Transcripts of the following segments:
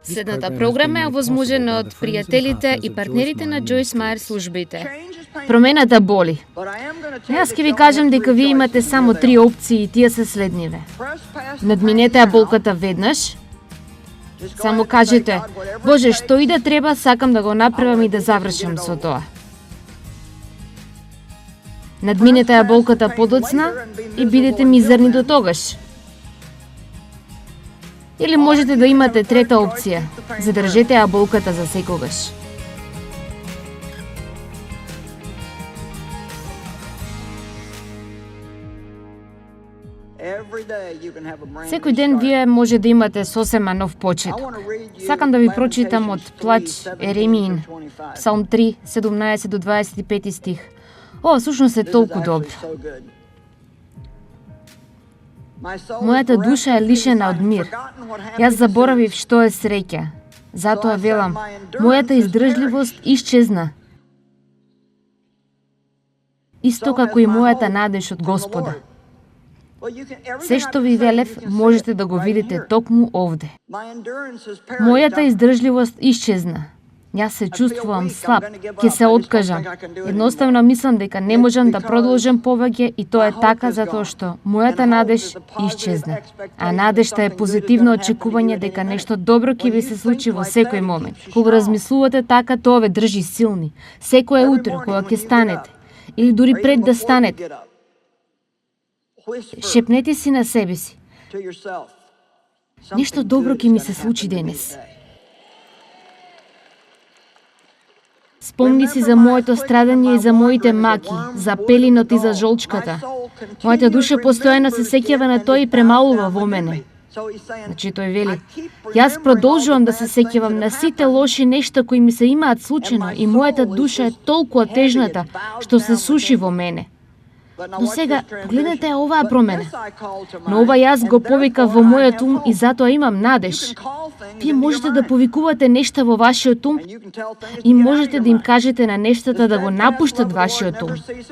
Следната програма е овозможена од пријателите и партнерите на Джойс Мајер службите. Промената боли. Јас ќе ви кажам дека вие имате само 3 опции и тие се следниве. Надминете ја болката веднаш. Само кажете: Боже, што и да треба, сакам да го направам и да завршам со тоа. Надминете ја болката подоцна и бидете мизерни до тогаш. Или можете да имате трета опција. Задржете ја болката за секогаш. Секој ден вие може да имате сосема нов почеток. Сакам да ви прочитам од Плач Еремиин, Псалм 3, 17 до 25 стих. Ова всушност е толку добро. Мојата душа е лишена од мир. Јас заборавив што е среќа. Затоа велам, мојата издржливост исчезна. Исто како и мојата надеж од Господа. Се што ви велев, можете да го видите токму овде. Мојата издржливост исчезна. Јас се чувствувам слаб, ќе се откажам. Едноставно мислам дека не можам да продолжам повеќе и тоа е така затоа што мојата надеж исчезна. А надежта е позитивно очекување дека нешто добро ќе ви се случи во секој момент. Кога размислувате така, тоа ве држи силни. Секое утро кога ќе станете или дури пред да станете, шепнете си на себе си: нешто добро ќе ми се случи денес. Спомни си за моето страдање и за моите маки, за пелинот и за жолчката. Мојата душа постојано се сеќава на тој и премалува во мене. Значи тој вели: јас продолжувам да се сеќавам на сите лоши нешта кои ми се имаат случајно и мојата душа е толку отежната што се суши во мене. Но сега, погледнете оваа промена. Но ова јас го повикав во мојот ум и затоа имам надеж. Вие можете да повикувате нешта во вашиот ум и можете да им кажете на нештата да го напуштат вашиот ум.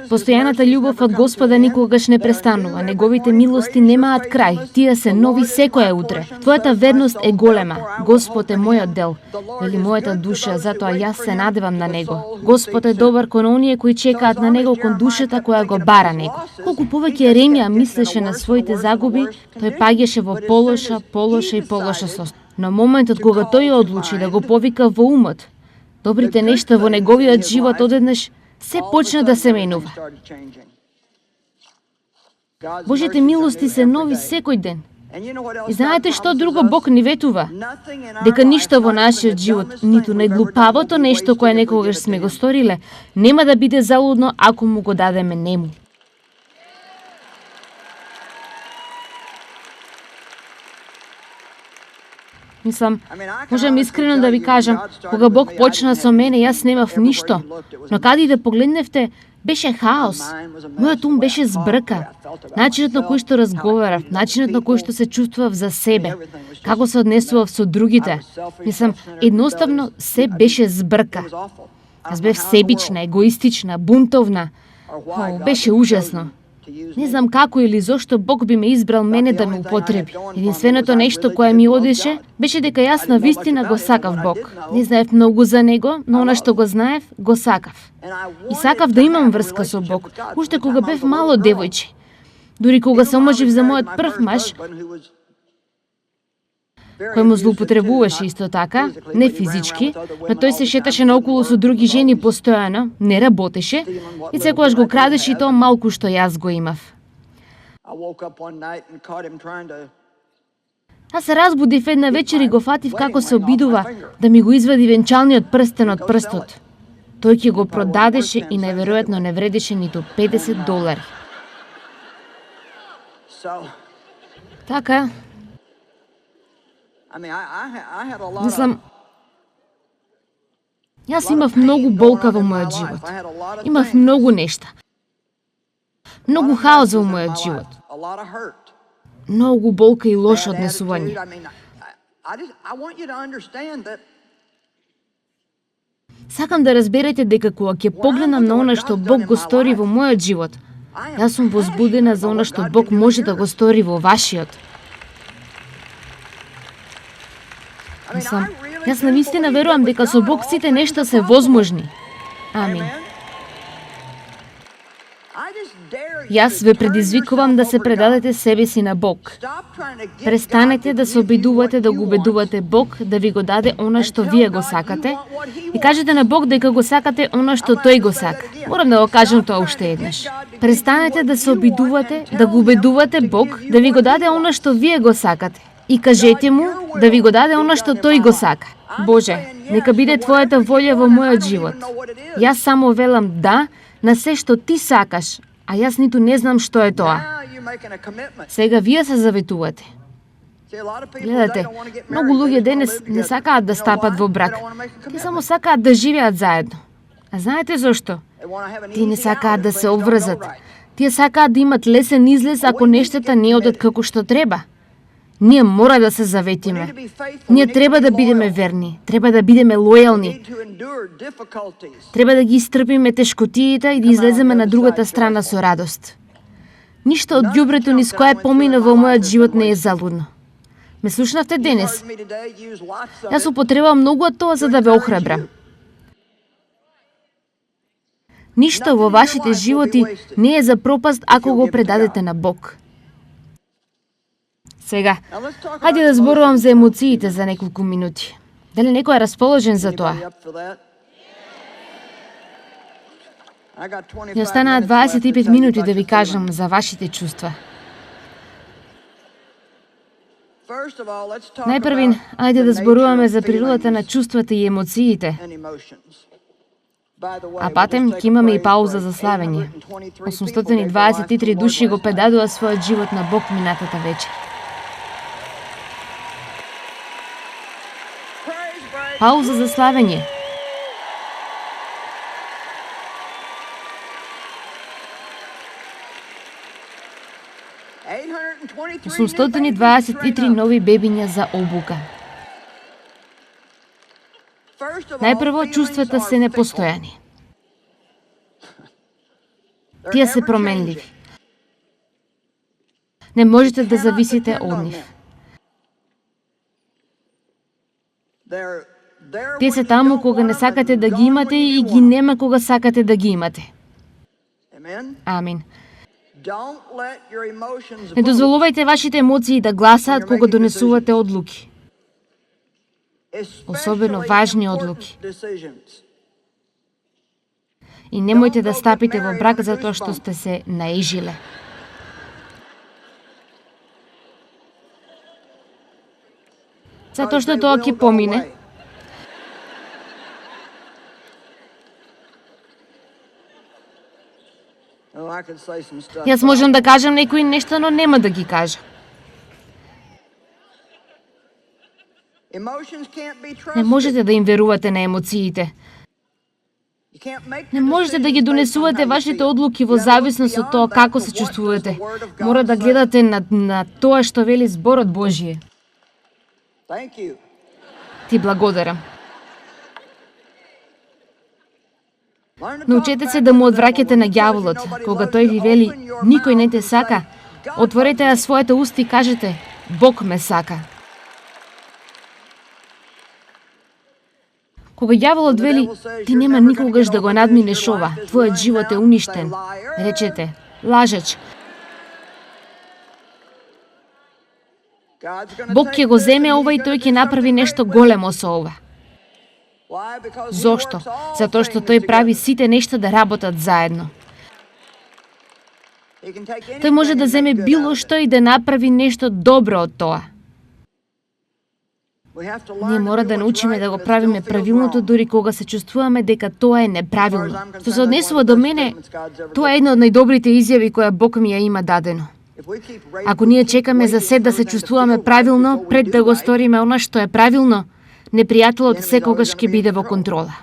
Постојаната љубов од Господа никогаш не престанува. Неговите милости немаат крај. Тие се нови секое утре. Твојата верност е голема. Господ е мојот дел, вели мојата душа, затоа јас се надевам на Него. Господ е добар кон оние кои чекаат на Него, кон душата која го бара Него. Колку повеќе Еремија мислеше на своите загуби, тој паѓаше во полоша и полоша состојба. На моментот кога тој одлучи да го повика во умот, добрите нешта во неговиот живот одеднаш се почна да се менува. Божите милости се нови секој ден. И знаете што друго Бог ни ветува? Дека ништо во нашиот живот, ниту најглупавото нешто кое некогаш сме го сториле, нема да биде залудно ако му го дадеме нему. Мислам, можам искрено да ви кажам, кога Бог почна со мене, јас немав ништо. Но каде и да погледневте, беше хаос. Мојот ум беше збрка. Начинот на кој што разговарав, начинот на кој што се чувствував за себе, како се однесував со другите. Мислам, едноставно се беше збрка. Јас бев себична, егоистична, бунтовна. Беше ужасно. Не знам како или зошто Бог би ме избрал мене да ме употреби. Единственото нешто кое ми одеше беше дека јас навистина го сакав Бог. Не знаев многу за Него, но она што го знаев, го сакав. И сакав да имам врска со Бог, уште кога бев мало девојче. Дури кога се омажив за мојот прв маж, кој му злоупотребуваше исто така, не физички, но тој се шеташе наоколу со други жени постојано, не работеше и секогаш го крадеше и тоа малку што јас го имав. Аз се разбудив една вечер и го фатив како се обидува да ми го извади венчалниот прстен од прстот. Тој ќе го продадеше и најверојатно не вредеше ниту $50. Така, мислам, јас имав многу болка во мојот живот. Имав многу нешта. Многу хаос во мојот живот. Многу болка и лошо однесување. Сакам да разберете дека кога ќе погледнам на она што Бог го стори во мојот живот, јас сум возбудена за она што Бог може да го стори во вашиот. Мислам, јас навистина верувам дека со Бог сите нешта се возможни. Амин. Јас ве предизвикувам да се предадете себе си на Бог. Престанете да се обидувате да го убедувате Бог да ви го даде она што вие го сакате и кажете на Бог дека го сакате она што тој го сака. Морам да го кажам тоа уште еднаш. Престанете да се обидувате да го убедувате Бог да ви го даде она што вие го сакате и кажете му да ви го даде она што тој го сака. Боже, нека биде твојата волја во мојот живот. Јас само велам да на се што ти сакаш, а јас ниту не знам што е тоа. Сега вие се заветувате. Гледате, многу луѓе денес не сакаат да стапат во брак. Тие само сакаат да живеат заедно. А знаете зошто? Тие не сакаат да се обврзат. Тие сакаат да имат лесен излез ако нештата не одат како што треба. Ние мора да се заветиме. Ние треба да бидеме верни, треба да бидеме лојални. Треба да ги истрпиме тешкотиите и да излеземе на другата страна со радост. Ништо од ѓубрето низ кое помина во мојот живот не е залудно. Ме слушнавте денес? Јас употребувам многу од тоа за да ве охрабрам. Ништо во вашите животи не е за пропаст ако го предадете на Бог. Сега, хајде да зборувам за емоциите за неколку минути. Дали некој е расположен за тоа? Ми останаа 25 минути да ви кажам за вашите чувства. Најпрвин, ајде да зборуваме за природата на чувствата и емоциите. А патем ќе имаме и пауза за славење. 823 души го предадува својот живот на Бог минатата вечер. Пауза за славење. Осумстотини 23 нови бебиња за обука. Најпрво, чувствата се непостојани. Тие се променливи. Не можете да зависите од нив. Тие се таму кога не сакате да ги имате и ги нема кога сакате да ги имате. Амин. Не дозволувајте вашите емоции да гласаат кога донесувате одлуки. Особено важни одлуки. И немојте да стапите во брак затоа што сте се наежиле. Затоа што тоа ќе помине. Јас можам да кажам некои нешта, но нема да ги кажа. Не можете да им верувате на емоциите. Не можете да ги донесувате вашите одлуки во зависност од тоа како се чувствувате. Мора да гледате на тоа што вели зборот Божие. Ти благодарам. Научете се да му одвраќате на ѓаволот, кога тој ви вели никој не те сака. Отворете ја својата уста и кажете Бог ме сака. Кога ѓаволот вели ти нема никогаш да го надминеш ова, твојот живот е уништен, речете лажеч. Бог ќе го земе ова и тој ќе направи нешто големо со ова. Зошто? Затоа што тој прави сите нешта да работат заедно. Тој може да земе било што и да направи нешто добро од тоа. Ние мора да научиме да го правиме правилното дури кога се чувствуваме дека тоа е неправилно. Што се однесува до мене, тоа е една од најдобрите изјави која Бог ми ја има дадено. Ако ние чекаме за се да се чувствуваме правилно пред да го сториме она што е правилно, непријателот секогаш ќе биде во контрола.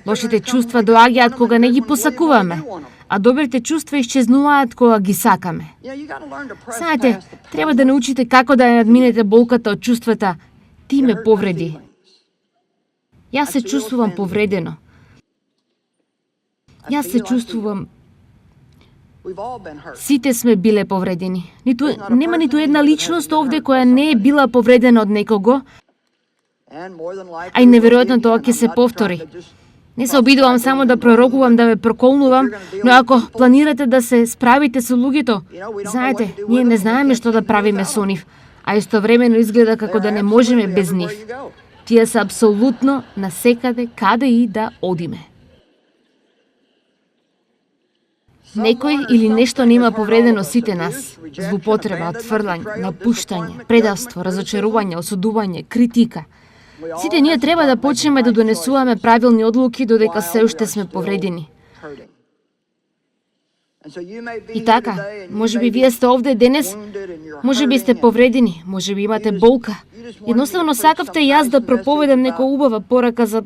Лошите чувства доаѓаат кога не ги посакуваме, а добрите чувства исчезнуваат кога ги сакаме. Знаете, треба да научите како да ја надминете болката од чувствата ти ме повреди. Јас се чувствувам повредено. Јас се чувствувам. Сите сме биле повредени. Нема ниту една личност овде која не е била повредена од некого, А и неверојатно тоа ќе се повтори. Не се обидувам само да пророкувам, да ве проколнувам, но ако планирате да се справите со луѓето, знаете, ние не знаеме што да правиме со нив, а истовремено изгледа како да не можеме без нив. Тие се апсолутно насекаде каде и да одиме. Некој или нешто нема повредено сите нас. Злупотреба, отфрлање, напуштање, предавство, разочарување, осудување, критика. Сите ние треба да почнеме да донесуваме правилни одлуки додека се уште сме повредени. И така, можеби вие сте овде денес, можеби сте повредени, можеби имате болка. Едноставно сакавте јас да проповедам некоја убава порака за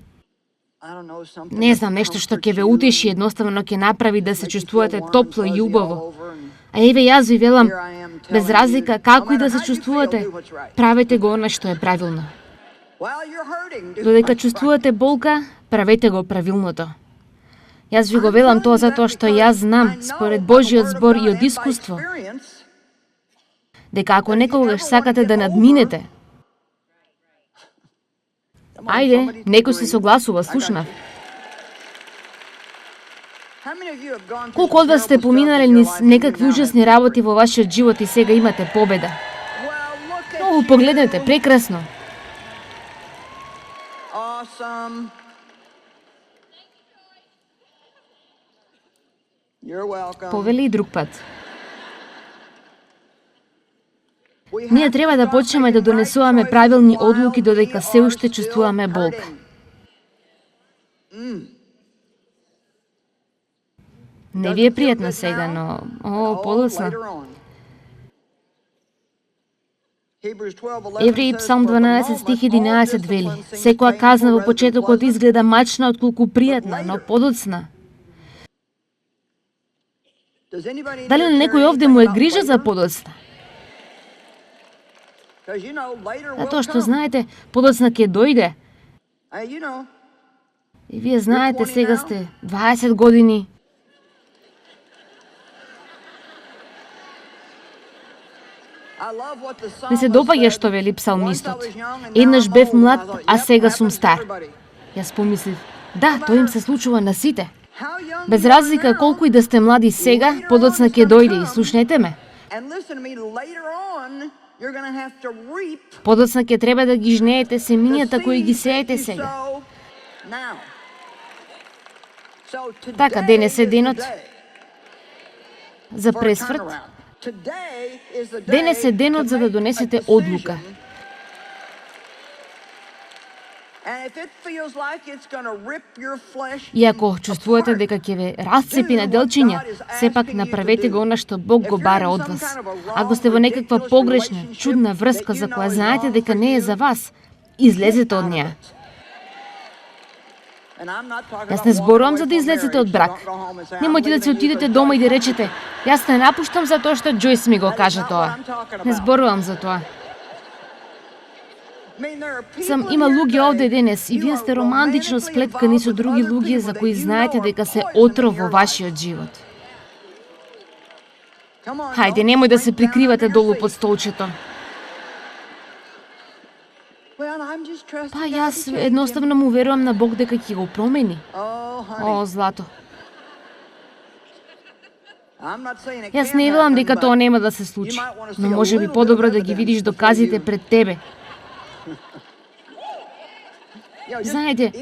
не знам, нешто што ќе ве утеши, едноставно ќе направи да се чувствувате топло и убаво. А еве јас ви велам, без разлика како и да се чувствувате, правете го она што е правилно. Додека чувствувате болка, правете го правилното. Јас ви го велам тоа затоа што јас знам, според Божиот збор и од искуство, дека ако некогаш сакате да надминете, ајде, некој се согласува, слушнав. Колку од вас сте поминале низ некакви ужасни работи во вашиот живот и сега имате победа? Ово погледнете, прекрасно. Повели и друг пат. Ние треба да почнеме да донесуваме правилни одлуки додека се уште чувствуваме болка. Не ви е пријатно сега, но подоцна. Евреи Псалм 12 стих 11 вели: секоја казна во почетокот изгледа мачна отколку пријатна, но подоцна. Дали на некој овде му е грижа за подоцна? Затоа што знаете, подоцна ќе дојде. И вие знаете, сега сте 20 години. Ми се допаѓа што вели псалмистот. Еднаш бев млад, а сега сум стар. Јас помислив, да, тоа им се случува на сите. Без разлика колку и да сте млади сега, подоцна ќе дојде и слушнете ме. Подоцна ќе треба да ги жнеете семињата кои ги сеете сега. Така, денес е денот за пресврт. Денес е денот за да донесете одлука. И ако чувствувате дека ќе ве расцепи на делчиња, сепак направете го она што Бог го бара од вас. Ако сте во некаква погрешна, чудна врска за која знаете дека не е за вас, излезете од неа. Јас не зборувам за да излезете од брак. Немојте да се отидете дома и да речете: јас не напуштам за тоа што Џојс ми го кажа тоа. Не зборувам за тоа. Има луѓе овде денес и вие сте романтично сплеткани со други луѓе за кои знаете дека се отров во вашиот живот. Хајде, немој да се прикривате долу под столчето. Па јас едноставно му верувам на Бог дека ќе го промени. О, злато. Јас не велам дека тоа нема да се случи, но може би подобро да ги видиш доказите пред тебе. Знаете,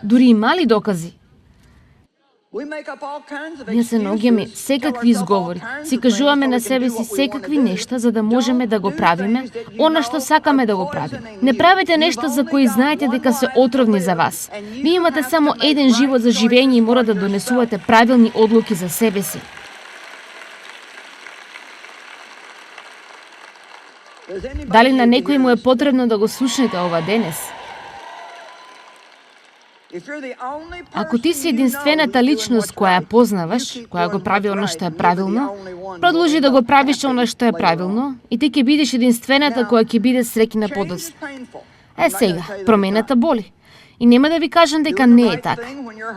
дури и мали докази. Ние се наоѓаме секакви изговори, си кажуваме на себе си секакви нешта за да можеме да го правиме, она што сакаме да го правиме. Не правите нешта за кои знаете дека се отровни за вас. Вие имате само еден живот за живење и мора да донесувате правилни одлуки за себе си. Дали на некој му е потребно да го слушнете ова денес? Ако ти си единствената личност која ја познаваш, која го прави она што е правилно, продолжи да го правиш она што е правилно и ти ќе бидеш единствената која ќе биде среќна подоцна. Сега, промената боли. И нема да ви кажам дека не е така.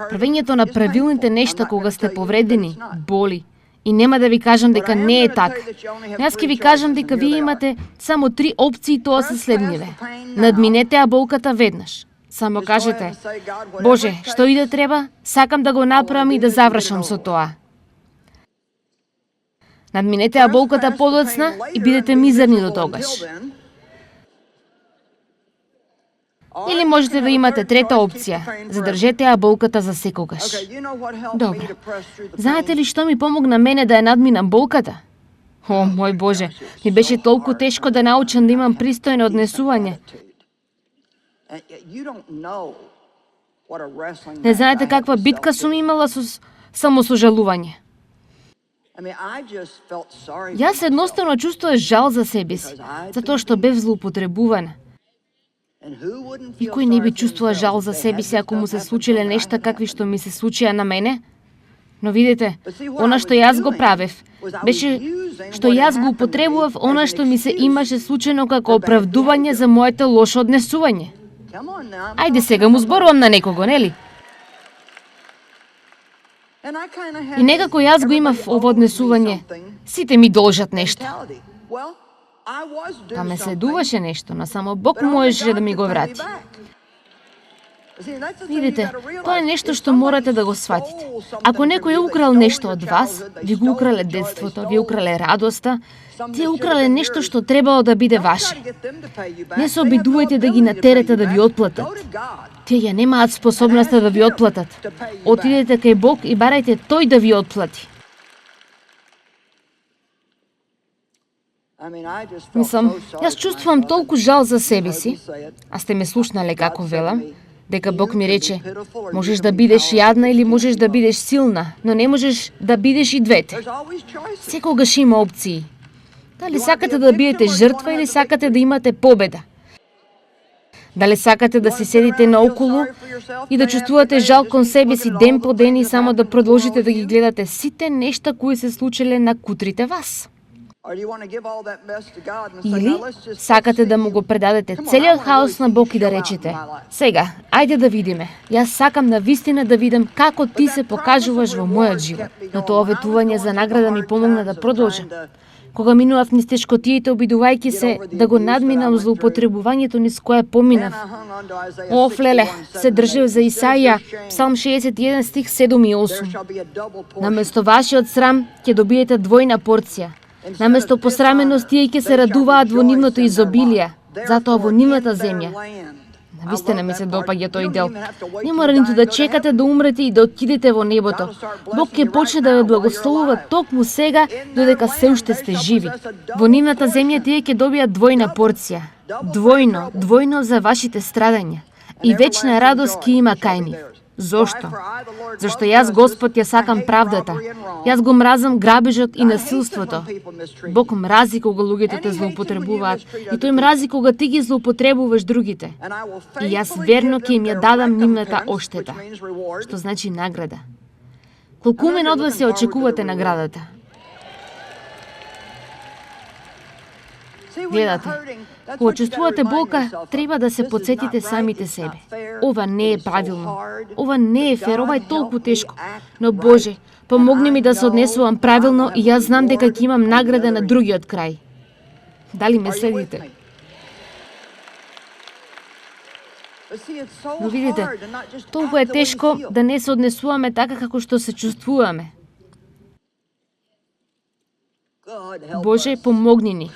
Правењето на правилните нешта кога сте повредени, боли. И нема да ви кажам дека не е така. Јас ќе ви кажам дека вие имате само 3 опции, тоа се следниве. Надминете ја болката веднаш. Само кажете: Боже, што и да треба, сакам да го направам и да завршам со тоа. Надминете ја болката подоцна и бидете мизерни до тогаш. Или можете да имате трета опција. Задржете ја болката за секогаш. Добро. Знаете ли што ми помогна мене да ја надминам болката? О, мој Боже, ми беше толку тешко да научам да имам пристојно однесување. Не знаете каква битка сум имала со самосожалување. Јас едноставно чувствував жал за себе си, затоа што бев злоупотребувана. И кој не би чувствува жал за себе си ако му се случиле нешта какви што ми се случија на мене? Но видите, она што јас го правев, беше што јас го употребував она што ми се имаше случено како оправдување за моето лошо однесување. Ајде сега му зборувам на некого, нели? И некако јас го имав ово однесување. Сите ми должат нешто. Па ме следуваше нешто, но само Бог можеше да ми го врати. Видите, тоа е нешто што морате да го сватите. Ако некој е украл нешто од вас, ви го украле детството, ви украле радоста, тие украле нешто што требало да биде ваше. Не се обидувајте да ги натерете да ви отплатат. Тие ја немаат способноста да ви отплатат. Отидете кај Бог и барајте тој да ви отплати. Мислам, јас чувствувам толку жал за себе си, а сте ме слушнале како велам, дека Бог ми рече: можеш да бидеш јадна или можеш да бидеш силна, но не можеш да бидеш и двете. Секогаш има опции. Дали сакате да бидете жртва или сакате да имате победа? Дали сакате да се седите наоколу и да чувствувате жал кон себе си ден по ден и само да продолжите да ги гледате сите нешта кои се случиле на кутрите вас? Или сакате да му го предадете целиот хаос на Бог и да речете: сега, ајде да видиме. Јас сакам навистина да видам како ти се покажуваш во мојот живот. Но тоа ветување за награда ми помогна да продолжам. Кога минував низ тешкотиите, обидувајќи се да го надминам злоупотребувањето низ кое поминав. Оф, леле, се држев за Исаија, Псалм 61 стих 7 и 8. Наместо вашиот срам ќе добиете двојна порција. Наместо посраменост тие ќе се радуваат во нивното изобилие, затоа во нивната земја. Навистина ми се допаѓа тој дел. Не мора ниту да чекате да умрете и да отидете во небото. Бог ќе почне да ве благословува токму сега, додека се уште сте живи. Во нивната земја тие ќе добијат двојна порција. Двојно за вашите страдања. И вечна радост ќе има кај нив. Зошто? Зашто јас, Господ, ја сакам правдата. Јас го мразам грабежот и насилството. Бог мрази кога луѓето те злоупотребуваат и тој мрази кога ти ги злоупотребуваш другите. И јас верно ќе им ја дадам нивната оштета, што значи награда. Колку умен од вас ја очекувате наградата? Гледате, кога чувствувате болка, треба да се потсетите самите себе. Ова не е правилно. Ова не е фер, ова е толку тешко. Но Боже, помогни ми да се однесувам правилно и јас знам дека ќе имам награда на другиот крај. Дали ме следите? Но видите, толку е тешко да не се однесуваме така како што се чувствуваме. Боже, помогни ни.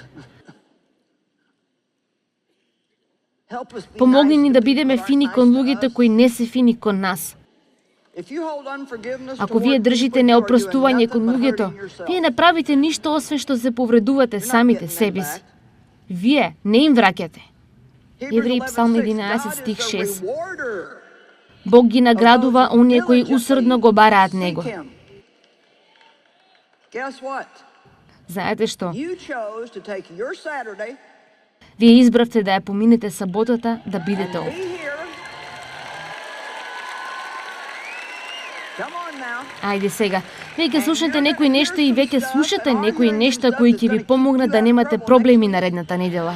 Помогни ни да бидеме фини кон луѓето кои не се фини кон нас. Ако вие држите неопростување кон луѓето, вие не правите ништо освен што се повредувате самите себе си. Вие не им враќате. Евреи Псалм 11 стих 6. Бог ги наградува оние кои усрдно го бараат Него. Знаете што? Вие избравте да ја поминете саботата, да бидете овде. Ајде сега, вие ќе слушате некои нешта и веќе слушате некои нешта кои ќе ви помогнат да немате проблеми наредната недела.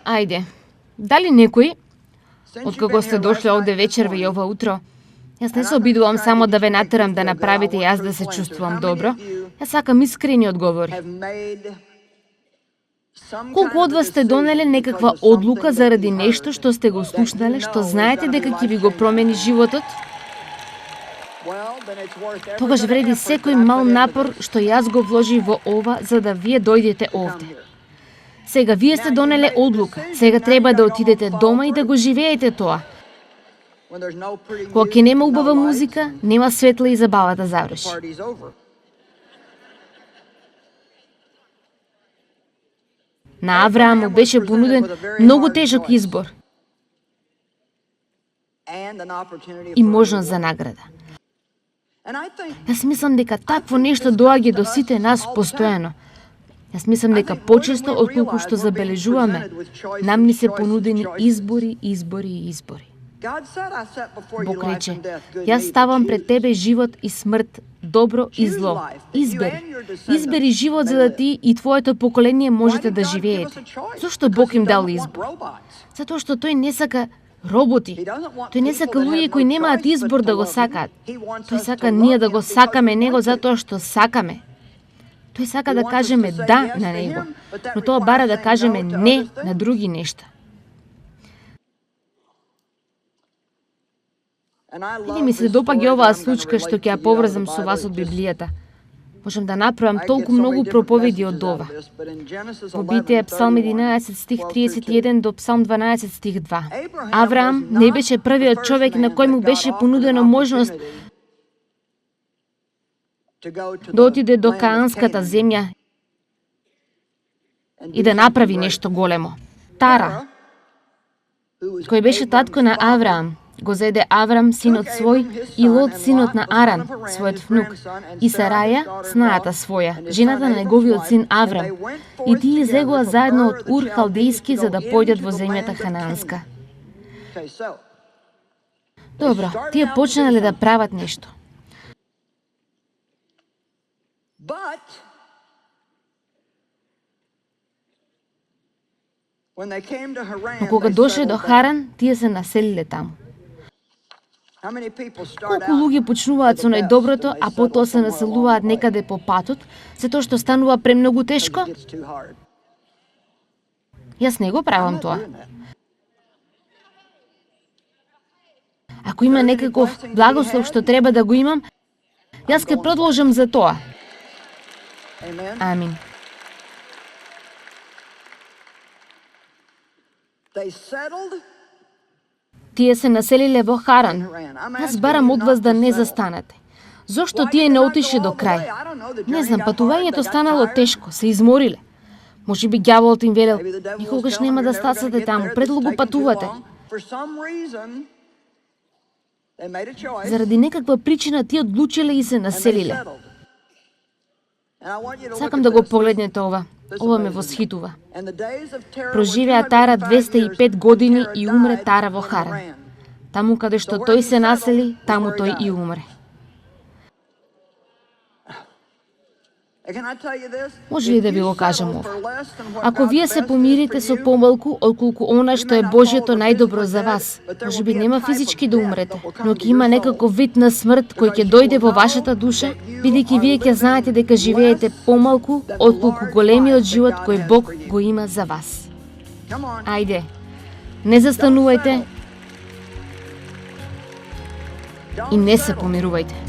Ајде, дали некој Откако сте дошли овде вечерва и ова утро, јас не се обидувам само да ве натерам да направите јас да се чувствувам добро. Јас сакам искрени одговори. Колку од вас сте донеле некаква одлука заради нешто што сте го слушнале, што знаете дека ќе ви го промени животот? Тогаш вреди секој мал напор што јас го вложив во ова за да вие дојдете овде. Сега вие сте донеле одлука, сега треба да отидете дома и да го живеете тоа. Кога ќе нема убава музика, нема светла и забавата заврши. На Авраам му беше понуден многу тежок избор и можност за награда. Јас мислам дека такво нешто доаѓа до сите нас постојано. Јас мислам дека почесто отколку што забележуваме, нам ни се понудени избори, избори и избори. Бог рече, јас ставам пред тебе живот и смрт, добро и зло. Избери. Избери живот за да ти и твоето поколение можете да живеете. Зошто Бог им дал избор? Затоа што тој не сака роботи. Тој не сака луѓе кои немаат избор да го сакаат. Тој сака ние да го сакаме него затоа што сакаме. Тој сака да кажеме да на него, но тоа бара да кажеме не на други нешта. Или ми се допаѓа оваа случка што ќе ја поврзам со вас од Библијата. Можам да направам толку многу проповеди од ова. Во Битие Псалм 11 стих 31 до Псалм 12 стих 2. Авраам не беше првиот човек на кој му беше понудена можност да отиде до Каанската земја и да направи нешто големо. Тара, кој беше татко на Авраам, го зеде Аврам, синот свој, и Лот, синот на Аран, својот внук, и Сараја, снајата своја, жената на неговиот син Аврам, и тие излегоа заедно од Ур Халдејски за да појдат во земјата Ханаанска. Добро, тие почнале да прават нешто. Но кога дошле до Харан, тие се населиле таму. Колку луѓе почнуваат со најдоброто, а потоа се населуваат некаде по патот, затоа што станува премногу тешко? Јас не го правам тоа. Ако има некаков благослов што треба да го имам, јас ќе продолжам за тоа. Амин. Тие се населиле во Харан. Јас барам од вас да не застанете. Зошто тие не отише до крај? Не знам, патувањето станало тешко, се измориле. Може би ѓаволот им велел, никогаш нема да стасате таму, предолго патувате. Заради некаква причина тие одлучиле и се населиле. Сакам да го погледнете ова. Ова ме восхитува. Проживеа Тара 205 години и умре Тара во Харан. Таму каде што тој се насели, таму тој и умре. Може ли да ви го кажам ова? Ако вие се помирите со помалку отколку она што е Божјото најдобро за вас, може би нема физички да умрете, но ќе има некаков вид на смрт кој ќе дојде во вашата душа, бидејќи вие ќе знаете дека живеете помалку отколку големиот живот кој Бог го има за вас. Ајде, не застанувајте и не се помирувајте.